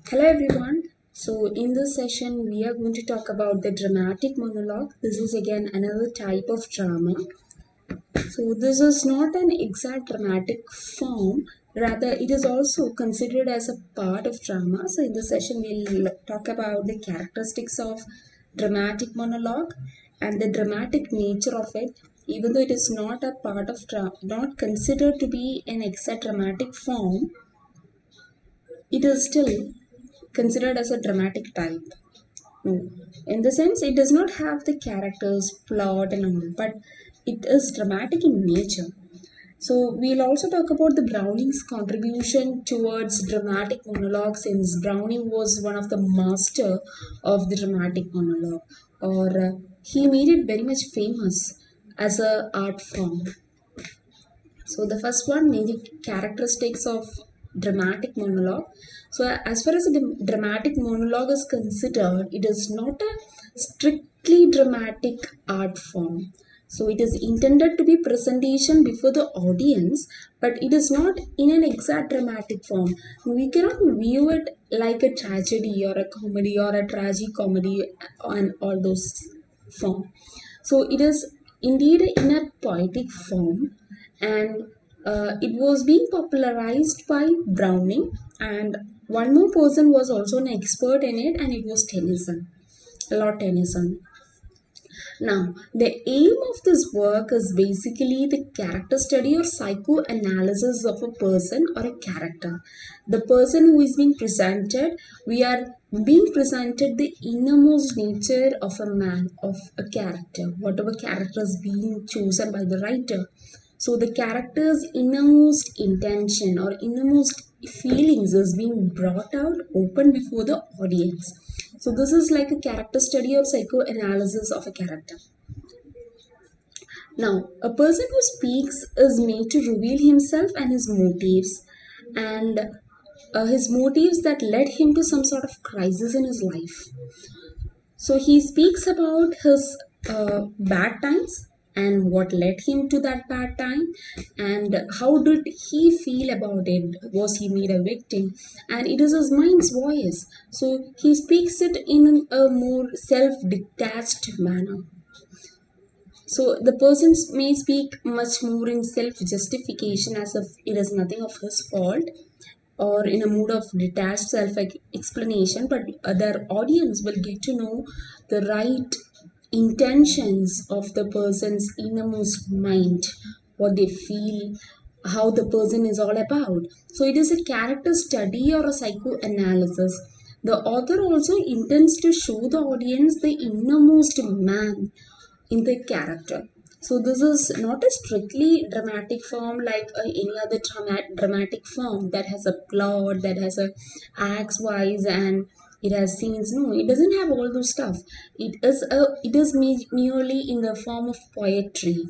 Hello everyone. So in this session we are going to talk about the dramatic monologue. This is again another type of drama. So this is not an exact dramatic form, rather it is also considered as a part of drama. So in this session we'll talk about the characteristics of dramatic monologue and the dramatic nature of it. Even though it is not a part of not considered to be an exact dramatic form, it is still considered as a dramatic type. No. In the sense, it does not have the characters, plot, and all, but it is dramatic in nature. So, we'll also talk about the Browning's contribution towards dramatic monologue, since Browning was one of the master of the dramatic monologue, or he made it very much famous as a art form. So the first one, major characteristics of dramatic monologue. So as far as the dramatic monologue is considered, it is not a strictly dramatic art form. So it is intended to be presentation before the audience, but it is not in an exact dramatic form. We cannot view it like a tragedy or a comedy or a tragic comedy and all those form. So it is indeed in a poetic form, and it was being popularized by Browning, and one more person was also an expert in it, and it was Tennyson, Lord Tennyson. Now, the aim of this work is basically the character study or psychoanalysis of a person or a character. The person who is being presented, we are being presented the innermost nature of a man, of a character, whatever character is being chosen by the writer. So the character's innermost intention or innermost feelings is being brought out open before the audience. So this is like a character study or psychoanalysis of a character. Now, a person who speaks is made to reveal himself and and his motives that led him to some sort of crisis in his life. So he speaks about his bad times and what led him to that bad time, and how did he feel about it. Was he made a victim? And it is his mind's voice. So he speaks it in a more self-detached manner. So the person may speak much more in self-justification as if it is nothing of his fault, or in a mood of detached self-explanation, but their audience will get to know the right intentions of the person's innermost mind, what they feel, how the person is all about. So it is a character study or a psychoanalysis. The author also intends to show the audience the innermost man in the character. So this is not a strictly dramatic form like any other dramatic form that has a plot, that has a acts wise, and it has scenes. No, it doesn't have all those stuff. It is merely in the form of poetry.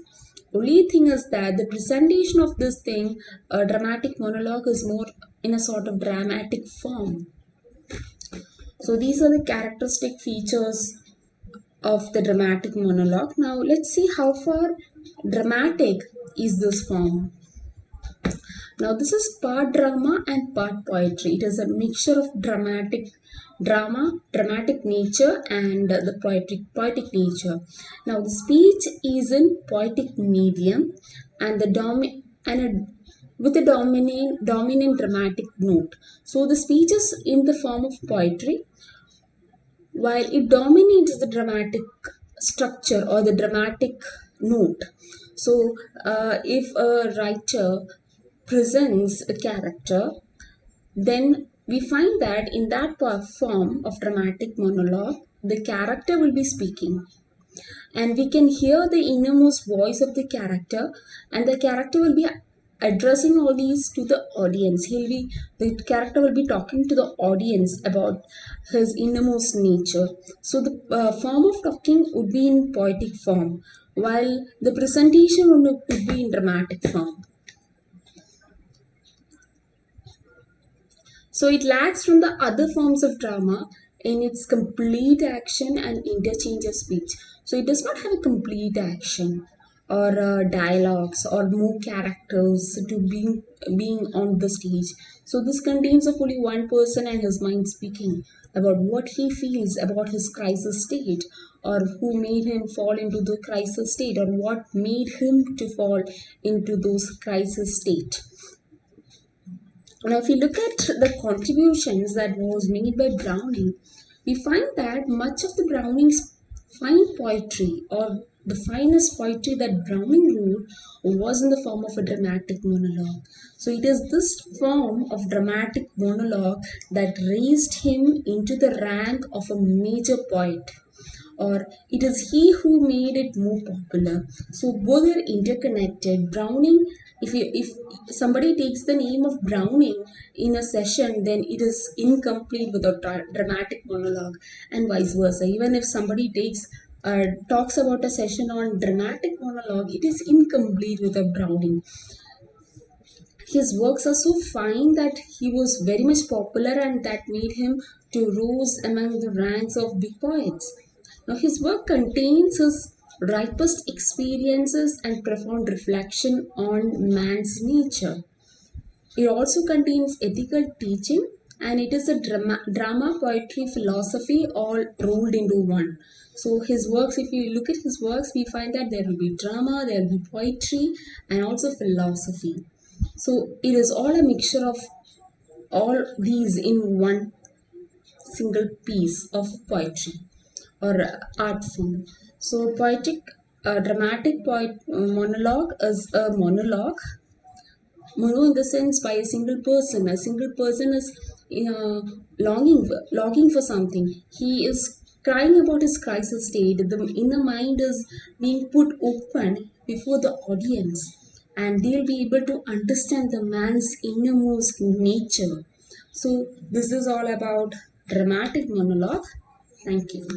Only thing is that the presentation of this thing, a dramatic monologue, is more in a sort of dramatic form. So these are the characteristic features of the dramatic monologue. Now let's see how far dramatic is this form. Now this is part drama and part poetry. It is a mixture of dramatic nature, and the poetic nature. Now the speech is in poetic medium, and with a dominant dramatic note. So the speech is in the form of poetry, while it dominates the dramatic structure or the dramatic note. So, if a writer presents a character, then we find that in that form of dramatic monologue, the character will be speaking, and we can hear the innermost voice of the character, and the character will be addressing all these to the audience. The character will be talking to the audience about his innermost nature. So the form of talking would be in poetic form, while the presentation would be in dramatic form. So it lacks from the other forms of drama in its complete action and interchange of speech. So it does not have a complete action or dialogues or more characters to be being on the stage. So this contains of only one person and his mind speaking about what he feels about his crisis state, or who made him fall into the crisis state, or what made him to fall into those crisis state. Now, if you look at the contributions that was made by Browning, we find that much of the Browning's fine poetry, or the finest poetry that Browning wrote, was in the form of a dramatic monologue. So it is this form of dramatic monologue that raised him into the rank of a major poet, or it is he who made it more popular. So both are interconnected. Browning, if somebody takes the name of Browning in a session, then it is incomplete without dramatic monologue, and vice versa. Even if somebody talks about a session on dramatic monologue, it is incomplete without Browning. His works are so fine that he was very much popular, and that made him to rose among the ranks of big poets. Now his work contains his ripest experiences and profound reflection on man's nature. It also contains ethical teaching, and it is a drama, poetry, philosophy all rolled into one. So his works, if you look at his works, we find that there will be drama, there will be poetry, and also philosophy. So it is all a mixture of all these in one single piece of poetry or art form. So dramatic monologue is a monologue. Mono in the sense by a single person. A single person is longing for something. He is crying about his crisis state. The inner mind is being put open before the audience, and they'll be able to understand the man's innermost nature. So this is all about dramatic monologue. Thank you.